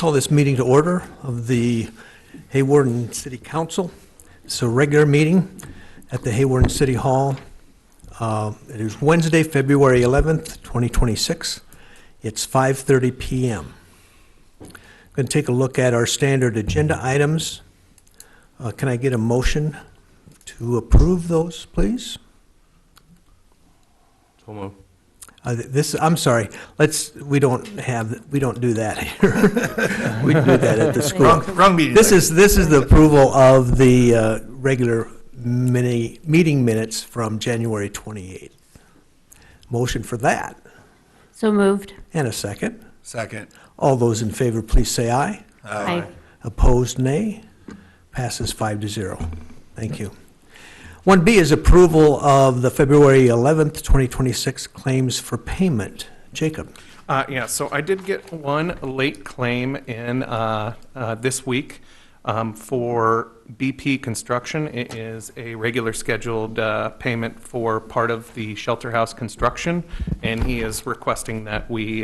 call this meeting to order of the Hawarden City Council. It's a regular meeting at the Hawarden City Hall. It is Wednesday, February 11th, 2026. It's 5:30 p.m. I'm going to take a look at our standard agenda items. Can I get a motion to approve those, please? So moved. I'm sorry, we don't do that here. We do that at the school. Wrong meeting. This is the approval of the regular meeting minutes from January 28th. Motion for that. So moved. And a second. Second. All those in favor, please say aye. Aye. Opposed, nay. Passes 5-0. Thank you. 1B is approval of the February 11th, 2026 claims for payment. Jacob. Yeah, so I did get one late claim in this week for BP Construction. It is a regular scheduled payment for part of the shelter house construction, and he is requesting that we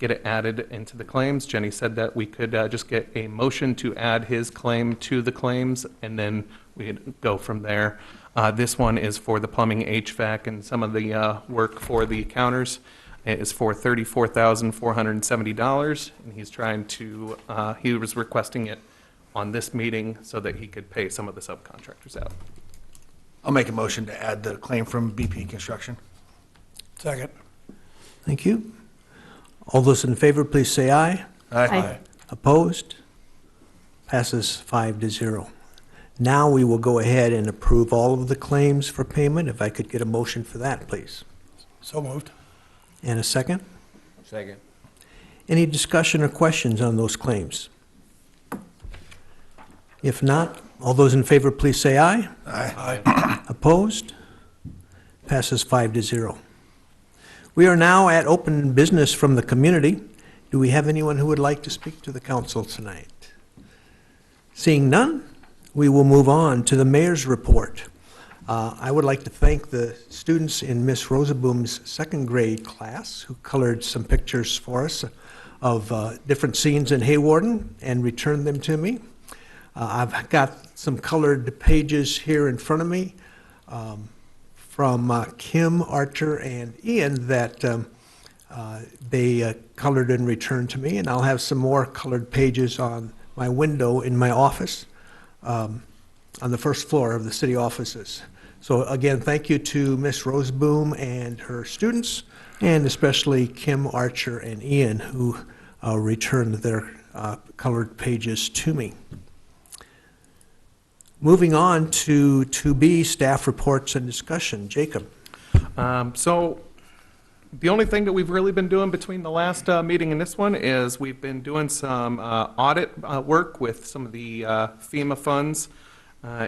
get it added into the claims. Jenny said that we could just get a motion to add his claim to the claims, and then we'd go from there. This one is for the plumbing, HVAC, and some of the work for the counters. It is for $34,470, and he's trying to, he was requesting it on this meeting so that he could pay some of the subcontractors out. I'll make a motion to add the claim from BP Construction. Second. Thank you. All those in favor, please say aye. Aye. Opposed? Passes 5-0. Now we will go ahead and approve all of the claims for payment. If I could get a motion for that, please. So moved. And a second? Second. Any discussion or questions on those claims? If not, all those in favor, please say aye. Aye. Opposed? Passes 5-0. We are now at open business from the community. Do we have anyone who would like to speak to the council tonight? Seeing none, we will move on to the mayor's report. I would like to thank the students in Miss Rosaboom's second grade class who colored some pictures for us of different scenes in Hawarden and returned them to me. I've got some colored pages here in front of me from Kim, Archer, and Ian that they colored and returned to me, and I'll have some more colored pages on my window in my office on the first floor of the city offices. So again, thank you to Miss Roseboom and her students, and especially Kim, Archer, and Ian, who returned their colored pages to me. Moving on to 2B, staff reports and discussion. Jacob. So the only thing that we've really been doing between the last meeting and this one is we've been doing some audit work with some of the FEMA funds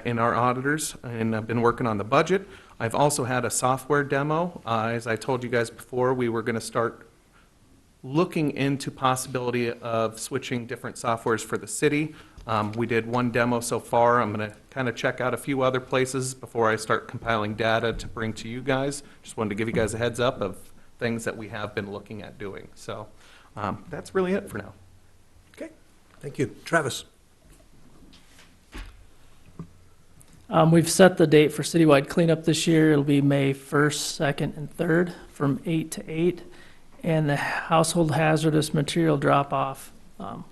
in our auditors, and I've been working on the budget. I've also had a software demo. As I told you guys before, we were going to start looking into possibility of switching different softwares for the city. We did one demo so far. I'm going to kind of check out a few other places before I start compiling data to bring to you guys. Just wanted to give you guys a heads up of things that we have been looking at doing. So that's really it for now. Okay, thank you. Travis. We've set the date for citywide cleanup this year. It'll be May 1st, 2nd, and 3rd from 8 to 8. And the household hazardous material drop-off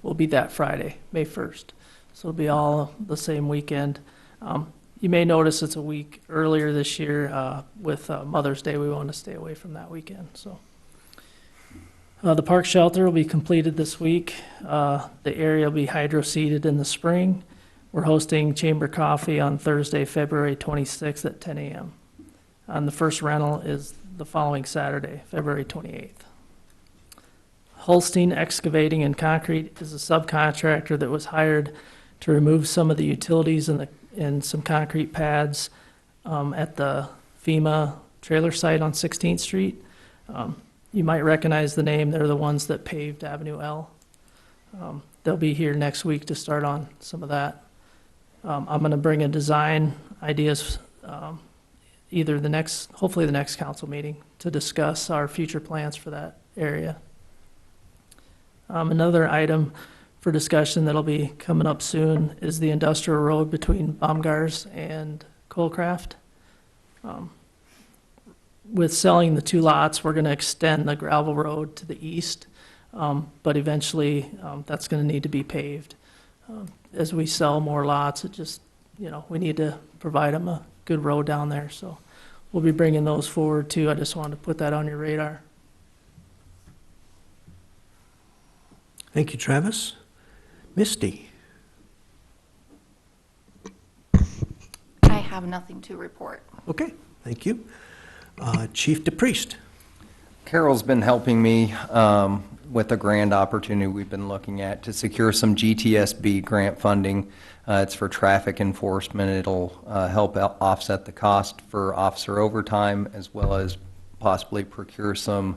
will be that Friday, May 1st. So it'll be all the same weekend. You may notice it's a week earlier this year with Mother's Day. We want to stay away from that weekend. So the park shelter will be completed this week. The area will be hydro-seeded in the spring. We're hosting Chamber Coffee on Thursday, February 26th at 10 a.m. And the first rental is the following Saturday, February 28th. Holstein Excavating and Concrete is a subcontractor that was hired to remove some of the utilities and some concrete pads at the FEMA trailer site on 16th Street. You might recognize the name. They're the ones that paved Avenue L. They'll be here next week to start on some of that. I'm going to bring a design ideas hopefully the next council meeting to discuss our future plans for that area. Another item for discussion that'll be coming up soon is the industrial road between Baumgars and Coalcraft. With selling the 2 lots, we're going to extend the gravel road to the east, but eventually that's going to need to be paved. As we sell more lots, it just, we need to provide them a good road down there, so we'll be bringing those forward too. I just wanted to put that on your radar. Thank you, Travis. Misty? I have nothing to report. Okay, thank you. Chief DePriest? Carol's been helping me with a grant opportunity we've been looking at to secure some GTSB grant funding. It's for traffic enforcement. It'll help offset the cost for officer overtime, as well as possibly procure some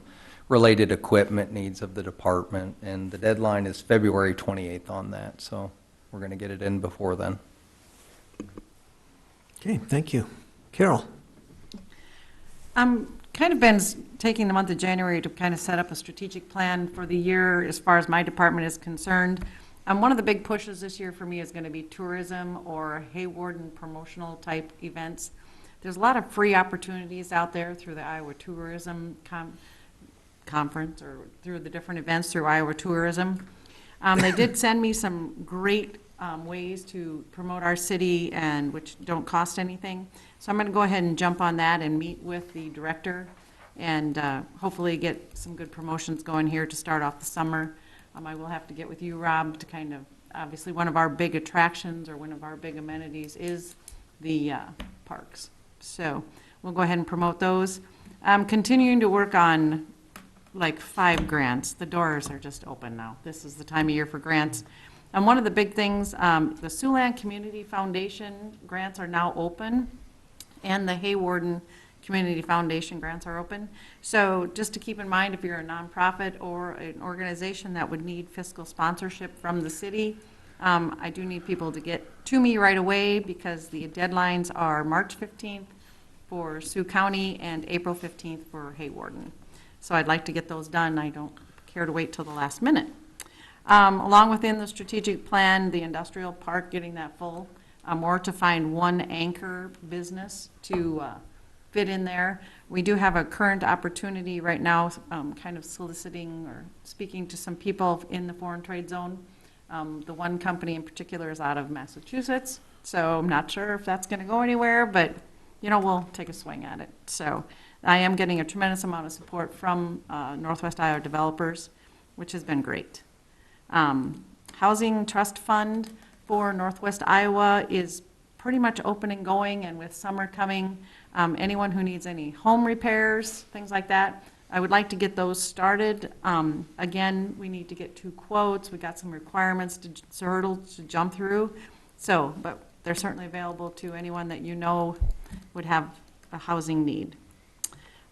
related equipment needs of the department. And the deadline is February 28th on that, so we're going to get it in before then. Okay, thank you. Carol? Kind of been taking the month of January to kind of set up a strategic plan for the year as far as my department is concerned. One of the big pushes this year for me is going to be tourism or Hawarden promotional type events. There's a lot of free opportunities out there through the Iowa Tourism Conference or through the different events through Iowa Tourism. They did send me some great ways to promote our city and which don't cost anything. So I'm going to go ahead and jump on that and meet with the director and hopefully get some good promotions going here to start off the summer. I will have to get with you, Rob, to kind of, obviously one of our big attractions or one of our big amenities is the parks. So we'll go ahead and promote those. I'm continuing to work on like 5 grants. The doors are just open now. This is the time of year for grants. And one of the big things, the Siouxland Community Foundation grants are now open, and the Hawarden Community Foundation grants are open. So just to keep in mind, if you're a nonprofit or an organization that would need fiscal sponsorship from the city, I do need people to get to me right away because the deadlines are March 15th for Sioux County and April 15th for Hawarden. So I'd like to get those done. I don't care to wait till the last minute. Along within the strategic plan, the industrial park, getting that full, or to find one anchor business to fit in there. We do have a current opportunity right now, kind of soliciting or speaking to some people in the foreign trade zone. The one company in particular is out of Massachusetts, so I'm not sure if that's going to go anywhere, but we'll take a swing at it. So I am getting a tremendous amount of support from Northwest Iowa developers, which has been great. Housing Trust Fund for Northwest Iowa is pretty much open and going, and with summer coming, anyone who needs any home repairs, things like that, I would like to get those started. Again, we need to get 2 quotes. We got some requirements hurdles to jump through. So, but they're certainly available to anyone that would have a housing need.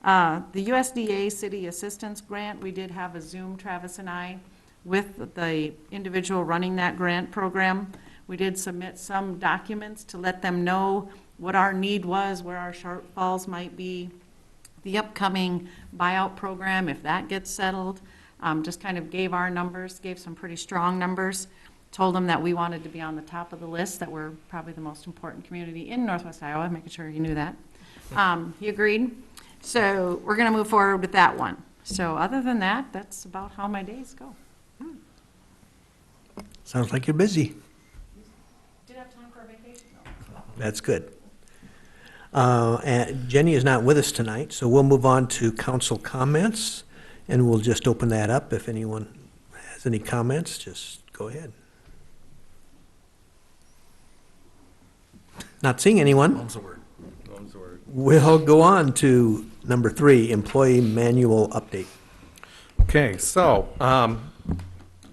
The USDA City Assistance Grant, we did have a Zoom, Travis and I, with the individual running that grant program. We did submit some documents to let them know what our need was, where our shortfalls might be, the upcoming buyout program, if that gets settled. Just kind of gave our numbers, gave some pretty strong numbers, told them that we wanted to be on the top of the list, that we're probably the most important community in Northwest Iowa, making sure he knew that. He agreed. So we're going to move forward with that one. So other than that, that's about how my days go. Sounds like you're busy. Did have time for a vacation though. That's good. And Jenny is not with us tonight, so we'll move on to council comments, and we'll just open that up. If anyone has any comments, just go ahead. Not seeing anyone. Mum's the word. We'll go on to number 3, employee manual update. Okay, so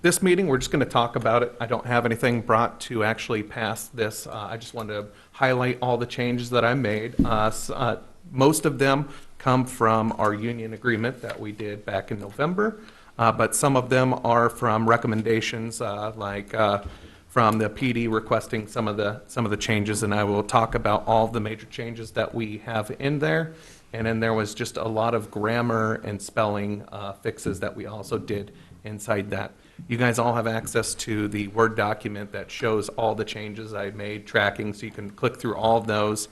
this meeting, we're just going to talk about it. I don't have anything brought to actually pass this. I just wanted to highlight all the changes that I made. Most of them come from our union agreement that we did back in November, but some of them are from recommendations from the PD requesting some of the changes, and I will talk about all of the major changes that we have in there. And then there was just a lot of grammar and spelling fixes that we also did inside that. You guys all have access to the Word document that shows all the changes I made, tracking, so you can click through all of those.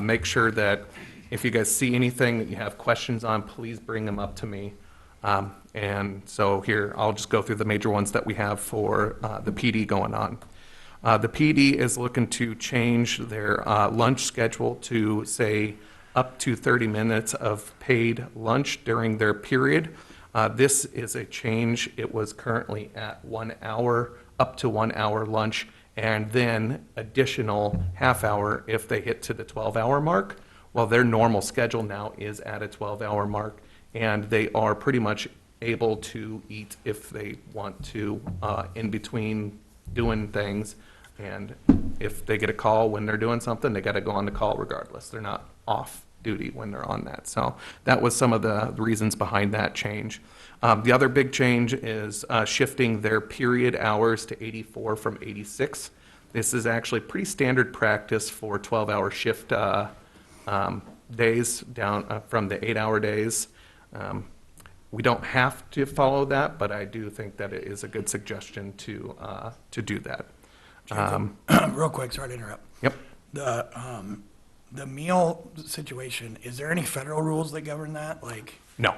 Make sure that if you guys see anything that you have questions on, please bring them up to me. And so here, I'll just go through the major ones that we have for the PD going on. The PD is looking to change their lunch schedule to, say, up to 30 minutes of paid lunch during their period. This is a change. It was currently at 1 hour, up to 1 hour lunch, and then additional half hour if they hit to the 12-hour mark. Well, their normal schedule now is at a 12-hour mark, and they are pretty much able to eat if they want to in between doing things. And if they get a call when they're doing something, they got to go on the call regardless. They're not off duty when they're on that. So that was some of the reasons behind that change. The other big change is shifting their period hours to 84 from 86. This is actually pretty standard practice for 12-hour shift days down from the 8-hour days. We don't have to follow that, but I do think that it is a good suggestion to do that. Real quick, sorry to interrupt. Yep. The meal situation, is there any federal rules that govern that? Like, No,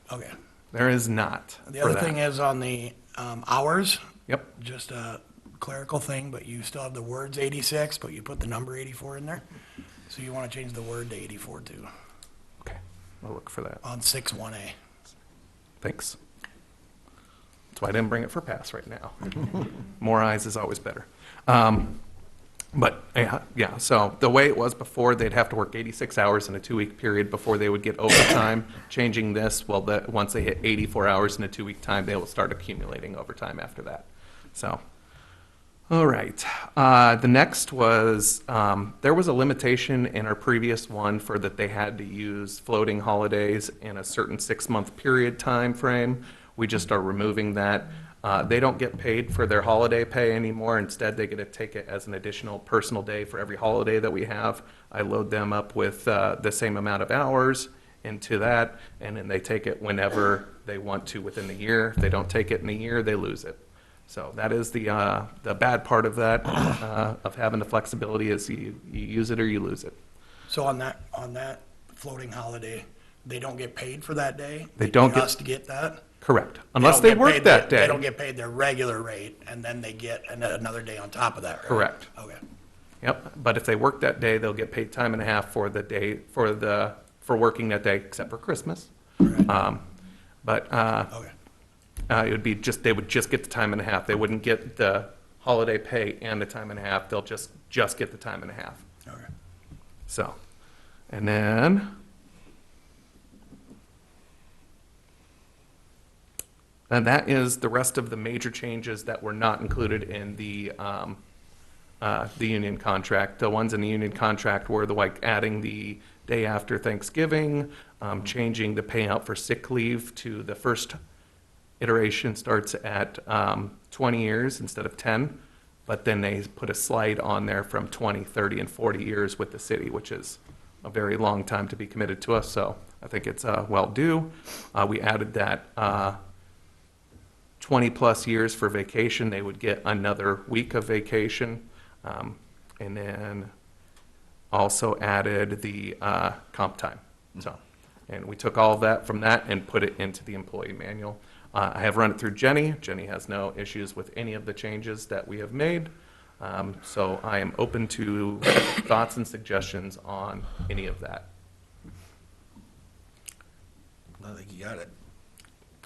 okay. there is not. The for other that. thing is on the hours, Yep. just a clerical thing, but you still have the words 86, but you put the number 84 in there. So you want to change the word to 84 too, Okay, I'll look for that. on 6-1A. Thanks. That's why I didn't bring it for pass right now. More eyes is always better. But yeah, so the way it was before, they'd have to work 86 hours in a 2-week period before they would get overtime. Changing this, well, once they hit 84 hours in a 2-week time, they will start accumulating overtime after that. So, all right. The next was, there was a limitation in our previous one for that they had to use floating holidays in a certain 6-month period time frame. We just are removing that. They don't get paid for their holiday pay anymore. Instead, they get to take it as an additional personal day for every holiday that we have. I load them up with the same amount of hours into that, and then they take it whenever they want to within the year. If they don't take it in a year, they lose it. So that is the bad part of that, of having the flexibility is you use it or you lose it. So on that floating holiday, they don't get paid for that day? They don't get- just get that? Correct. Unless they don't get work paid that They day. don't get paid their regular rate, and then they get another day on top of that, right? Correct. Okay. Yep, but if they work that day, they'll get paid time and a half for the day, for working that day, except for Christmas. But Okay. it would be just, they would just get the time and a half. They wouldn't get the holiday pay and the time and a half. They'll just get the time and a half. Okay. So, and then, and that is the rest of the major changes that were not included in the union contract. The ones in the union contract were adding the day after Thanksgiving, changing the payout for sick leave to the first iteration starts at 20 years instead of 10, but then they put a slide on there from 20, 30, and 40 years with the city, which is a very long time to be committed to us, so I think it's well due. We added that 20-plus years for vacation, they would get another week of vacation. And then also added the comp time. So, and we took all of that from that and put it into the employee manual. I have run it through Jenny. Jenny has no issues with any of the changes that we have made. So I am open to thoughts and suggestions on any of that. I think you got it.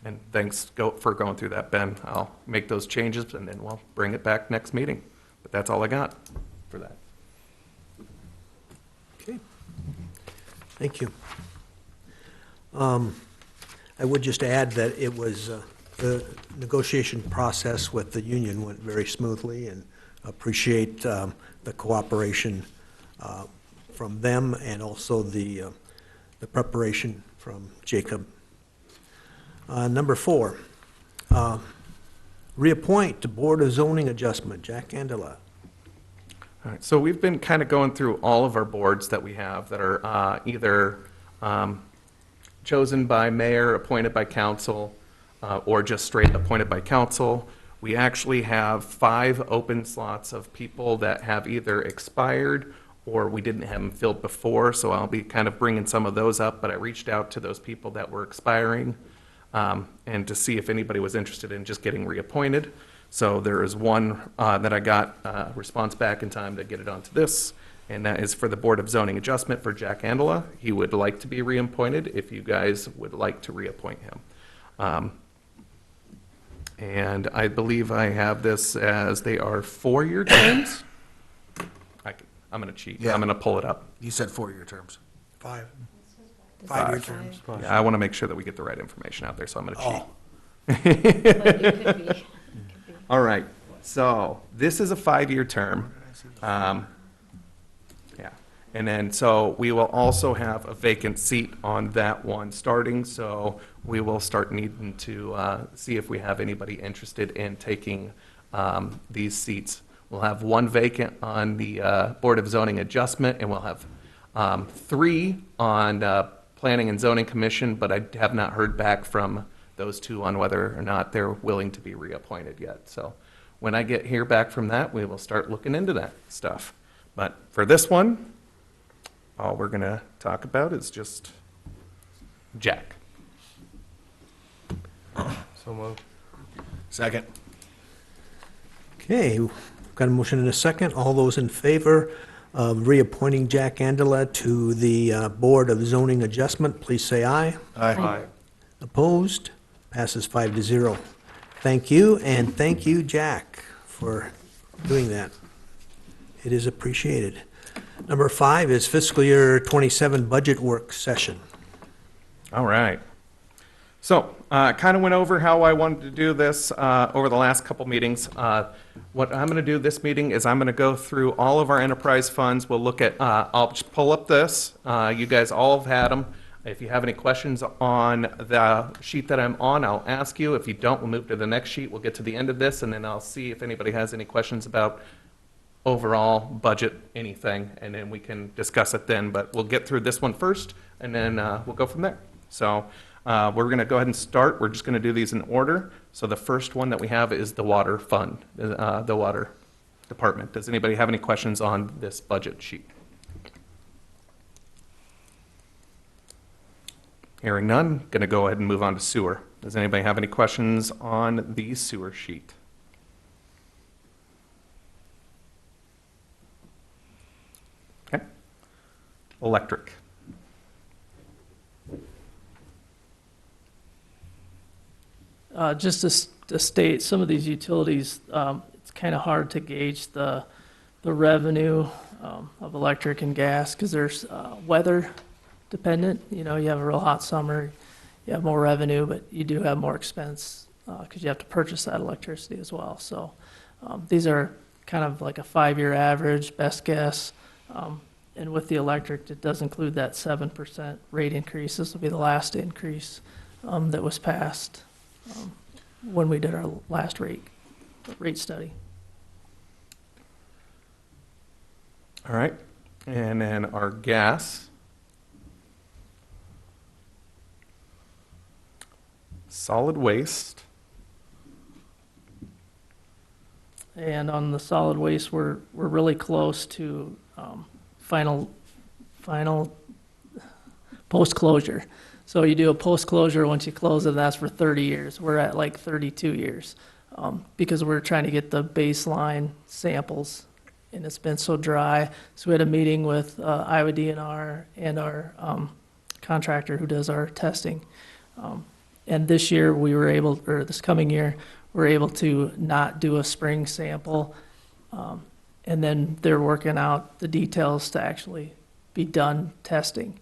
And thanks for going through that, Ben. I'll make those changes and then we'll bring it back next meeting. But that's all I got for that. Okay. Thank you. I would just add that it was, the negotiation process with the union went very smoothly, and appreciate the cooperation from them and also the preparation from Jacob. Number 4, reappoint to Board of Zoning Adjustment, Jack Andela. All right, so we've been kind of going through all of our boards that we have that are either chosen by mayor, appointed by council. or just straight appointed by council. We actually have 5 open slots of people that have either expired or we didn't have them filled before, so I'll be kind of bringing some of those up, but I reached out to those people that were expiring and to see if anybody was interested in just getting reappointed. So there is one that I got a response back in time to get it onto this, and that is for the Board of Zoning Adjustment for Jack Andela. He would like to be reappointed if you guys would like to reappoint him. And I believe I have this as they are 4-year terms. I'm going to cheat. Yeah. I'm going to pull it up. You said 4-year terms. 5. 5-year terms. Yeah, I want to make sure that we get the right information out there, so I'm going to cheat. Oh, All right, so this is a 5-year term. Yeah, and then, so we will also have a vacant seat on that one starting, so we will start needing to see if we have anybody interested in taking these seats. We'll have 1 vacant on the Board of Zoning Adjustment, and we'll have 3 on Planning and Zoning Commission, but I have not heard back from those 2 on whether or not they're willing to be reappointed yet. So when I hear back from that, we will start looking into that stuff. But for this one, all we're going to talk about is just Jack. So moved. Second. Okay, got a motion and a second. All those in favor of reappointing Jack Andela to the Board of Zoning Adjustment, please say aye. Aye. Opposed? Passes 5-0. Thank you, and thank you, Jack, for doing that. It is appreciated. Number 5 is fiscal year 27 budget work session. All right. So, kind of went over how I wanted to do this over the last couple meetings. What I'm going to do this meeting is I'm going to go through all of our enterprise funds. We'll look at, I'll just pull up this. You guys all have had them. If you have any questions on the sheet that I'm on, I'll ask you. If you don't, we'll move to the next sheet. We'll get to the end of this, and then I'll see if anybody has any questions about overall budget, anything, and then we can discuss it then. But we'll get through this one first, and then we'll go from there. So we're going to go ahead and start. We're just going to do these in order. So the first one that we have is the water fund, the water department. Does anybody have any questions on this budget sheet? Hearing none, going to go ahead and move on to sewer. Does anybody have any questions on the sewer sheet? Okay. Electric. Just to state, some of these utilities, it's kind of hard to gauge the revenue of electric and gas because there's weather dependent. You know, you have a real hot summer, you have more revenue, but you do have more expense because you have to purchase that electricity as well. So these are kind of like a 5-year average, best guess. And with the electric, it does include that 7% rate increase. This will be the last increase that was passed when we did our last rate study. All right. And then our gas. Solid waste. And on the solid waste, we're really close to final post-closure. So you do a post-closure, once you close it, that's for 30 years. We're at like 32 years because we're trying to get the baseline samples, and it's been so dry. So we had a meeting with Iowa DNR and our contractor who does our testing. And this year we were able, or this coming year, we're able to not do a spring sample. And then they're working out the details to actually be done testing.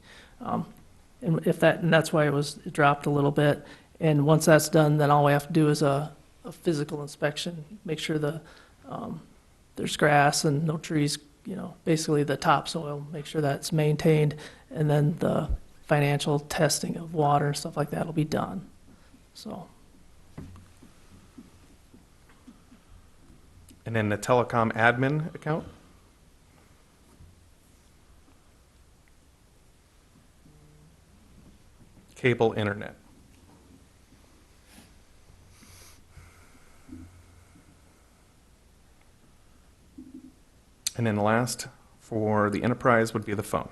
And that's why it dropped a little bit. And once that's done, then all we have to do is a physical inspection, make sure there's grass and no trees, you know, basically the topsoil, make sure that's maintained. And then the financial testing of water and stuff like that will be done. So. And then the telecom admin account. Cable internet. And then last, for the enterprise, would be the phone.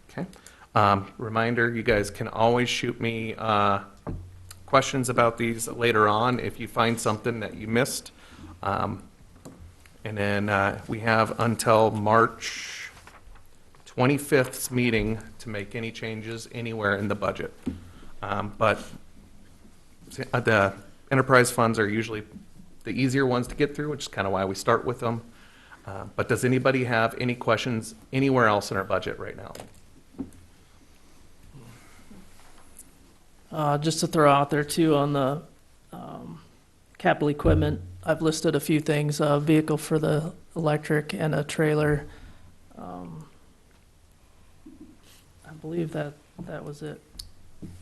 Okay. Reminder, you guys can always shoot me questions about these later on if you find something that you missed. And then we have until March 25th's meeting to make any changes anywhere in the budget. But the enterprise funds are usually the easier ones to get through, which is kind of why we start with them. But does anybody have any questions anywhere else in our budget right now? Just to throw out there too, on the capital equipment, I've listed a few things, a vehicle for the electric and a trailer. I believe that was it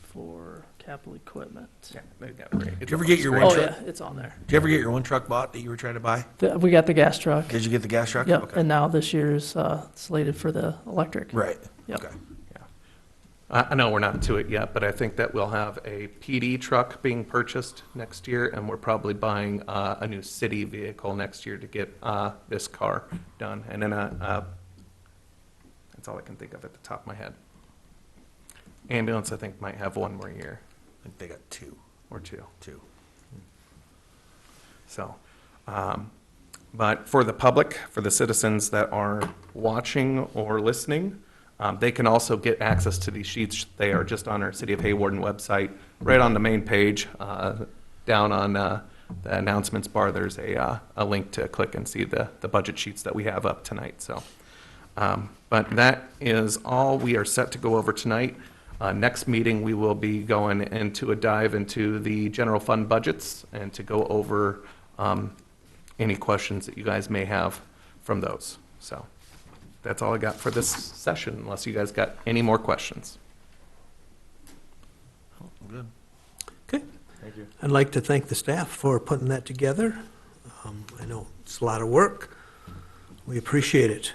for capital equipment. Yeah, they got great. Did you ever get your Oh, one yeah, truck? it's on there. Did you ever get your one truck bought that you were trying to buy? We got the gas truck. Did you get the gas truck? Yep, Okay. and now this year's slated for the electric. Right. Yep. Okay. I know we're not to it yet, but I think that we'll have a PD truck being purchased next year, and we're probably buying a new city vehicle next year to get this car done. And then that's all I can think of at the top of my head. Ambulance, I think, might have one more year I think they got two. or two. Two. So, but for the public, for the citizens that are watching or listening, they can also get access to these sheets. They are just on our City of Hawarden website, right on the main page, down on the announcements bar. There's a link to click and see the budget sheets that we have up tonight. So, but that is all we are set to go over tonight. Next meeting, we will be going into a dive into the general fund budgets and to go over any questions that you guys may have from those. So that's all I got for this session, unless you guys got any more questions. Good. Okay. Thank you. I'd like to thank the staff for putting that together. I know it's a lot of work. We appreciate it.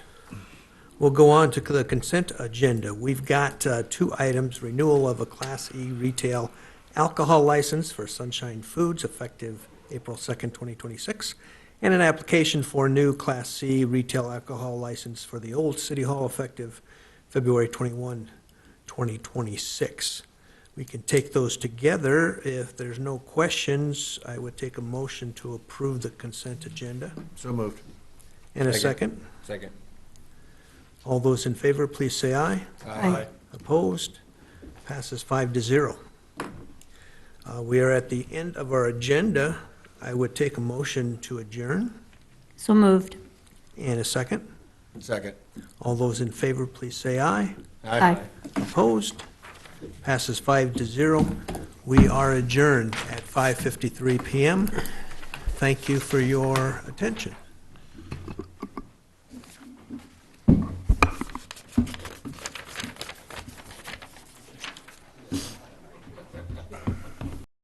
We'll go on to the consent agenda. We've got two items: renewal of a Class E retail alcohol license for Sunshine Foods effective April 2nd, 2026, and an application for a new Class C retail alcohol license for the old City Hall effective February 21, 2026. We can take those together. If there's no questions, I would take a motion to approve the consent agenda. So moved. And a second. Second. All those in favor, please say aye. Aye. Opposed? Passes 5-0. We are at the end of our agenda. I would take a motion to adjourn. So moved. And a second. Second. All those in favor, please say aye. Aye. Opposed? Passes 5-0. We are adjourned at 5:53 PM. Thank you for your attention.